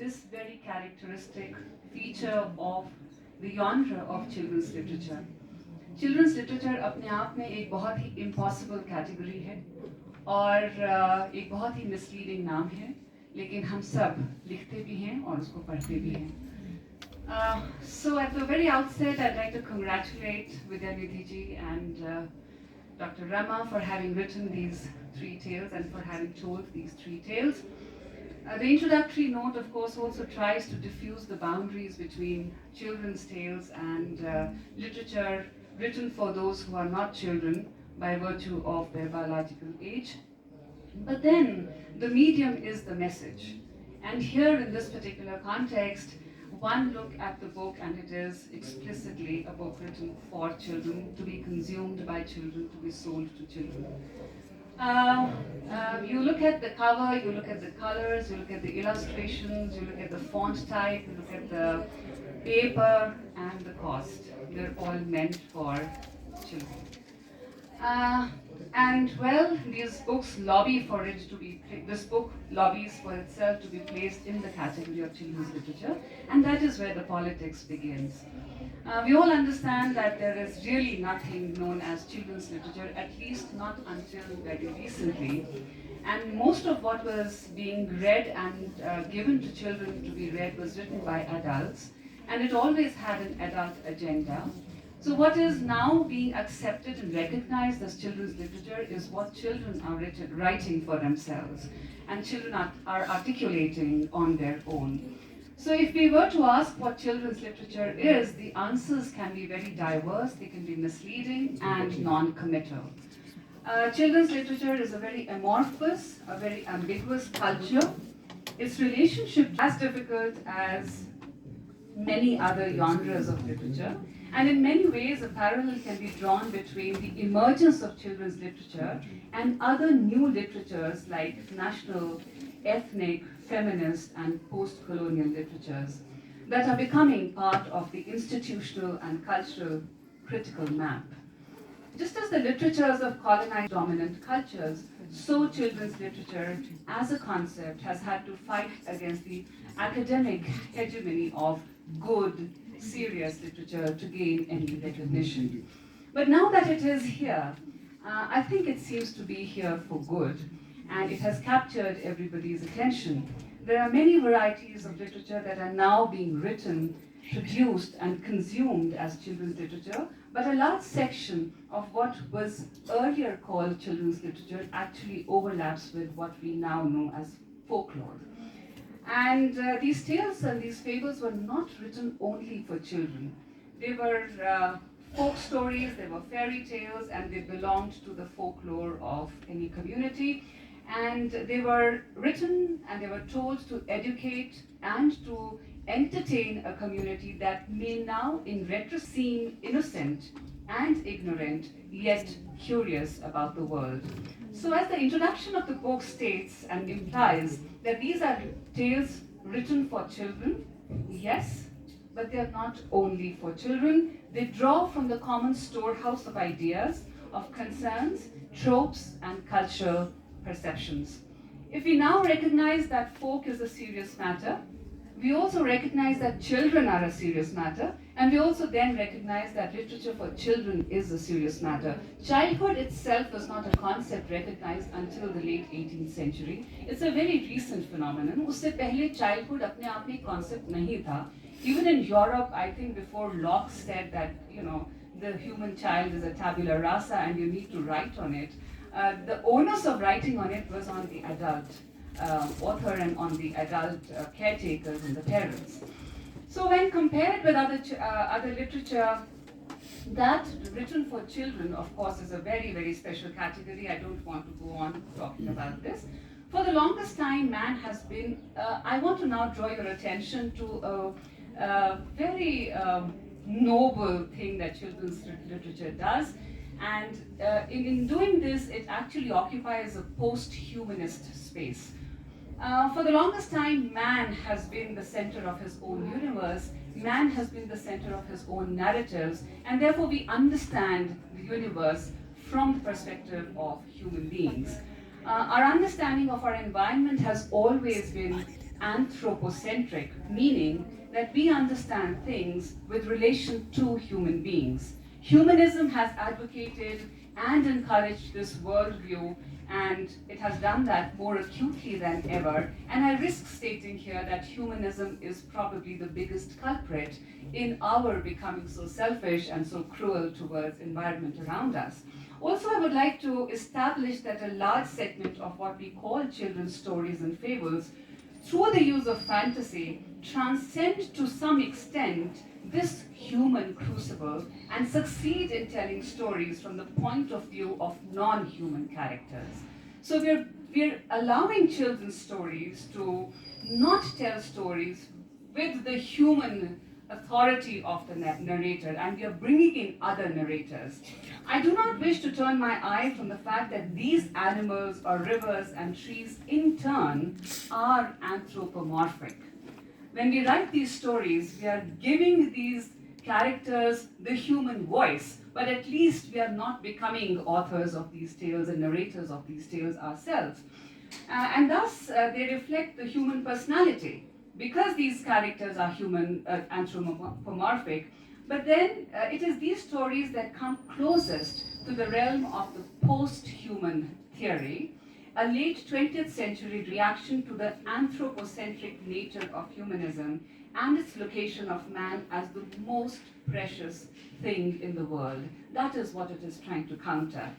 this very characteristic feature of the genre of children's literature. Children's literature अपने आप में एक बहुत ही impossible category है और एक बहुत ही misleading नाम है, लेकिन हम सब लिखते भी हैं और उसको पढ़ते भी हैं. So at the very outset, I'd like to congratulate Vidyanidhi ji and Dr. Rama for having written these 3 tales and for having told these 3 tales. The introductory note, of course, also tries to diffuse the boundaries between children's tales and literature written for those who are not children by virtue of their biological age. But then, the medium is the message. And here, in this particular context, one look at the book and it is explicitly a book written for children, to be consumed by children, to be sold to children. You look at the cover, you look at the colors, you look at the illustrations, you look at the font type, you look at the paper and the cost. They're all meant for children. And well, these books lobby for it to be, this book lobbies for itself to be placed in the category of children's literature, and that is where the politics begins. We all understand that there is really nothing known as children's literature, at least not until very recently. And most of what was being read and given to children to be read was written by adults, and it always had an adult agenda. So what is now being accepted and recognized as children's literature is what children are writing for themselves, and children are articulating on their own. So if we were to ask what children's literature is, the answers can be very diverse, they can be misleading and non-committal. Children's literature is a very amorphous, a very ambiguous culture. Its relationship is as difficult as many other genres of literature. And in many ways, a parallel can be drawn between the emergence of children's literature and other new literatures like national, ethnic, feminist, and post-colonial literatures that are becoming part of the institutional and cultural critical map. Just as the literatures of colonized dominant cultures, so children's literature as a concept has had to fight against the academic hegemony of good, serious literature to gain any recognition. But now that it is here, I think it seems to be here for good, and it has captured everybody's attention. There are many varieties of literature that are now being written, produced, and consumed as children's literature, but a large section of what was earlier called children's literature actually overlaps with what we now know as folklore. And these tales and these fables were not written only for children. They were folk stories, they were fairy tales, and they belonged to the folklore of any community. And they were written and they were told to educate and to entertain a community that may now, in retrospect, seem innocent and ignorant, yet curious about the world. So as the introduction of the book states and implies that these are tales written for children, yes, but they are not only for children. They draw from the common storehouse of ideas, of concerns, tropes, and cultural perceptions. If we now recognize that folk is a serious matter, we also recognize that children are a serious matter, and we also then recognize that literature for children is a serious matter. Childhood itself was not a concept recognized until the late 18th century. It's a very recent phenomenon. उससे पहले childhood अपने आप में concept नहीं था. Even in Europe, I think before Locke said that, the human child is a tabula rasa and you need to write on it, the onus of writing on it was on the adult author and on the adult caretakers and the parents. So when compared with other literature, that written for children, of course, is a very, very special category. I don't want to go on talking about this. For the longest time, man has been, I want to now draw your attention to a very noble thing that children's literature does. And in doing this, it actually occupies a post-humanist space. For the longest time, man has been the center of his own universe. Man has been the center of his own narratives, and therefore we understand the universe from the perspective of human beings. Our understanding of our environment has always been anthropocentric, meaning that we understand things with relation to human beings. Humanism has advocated and encouraged this worldview, and it has done that more acutely than ever. And I risk stating here that humanism is probably the biggest culprit in our becoming so selfish and so cruel towards environment around us. Also, I would like to establish that a large segment of what we call children's stories and fables, through the use of fantasy, transcend to some extent this human crucible and succeed in telling stories from the point of view of non-human characters. So we're allowing children's stories to not tell stories with the human authority of the narrator, and we are bringing in other narrators. I do not wish to turn my eye from the fact that these animals or rivers and trees in turn are anthropomorphic. When we write these stories, we are giving these characters the human voice, but at least we are not becoming authors of these tales and narrators of these tales ourselves. And thus, they reflect the human personality. Because these characters are human, anthropomorphic, but then it is these stories that come closest to the realm of the post-human theory, a late 20th century reaction to the anthropocentric nature of humanism and its location of man as the most precious thing in the world. That is what it is trying to counter.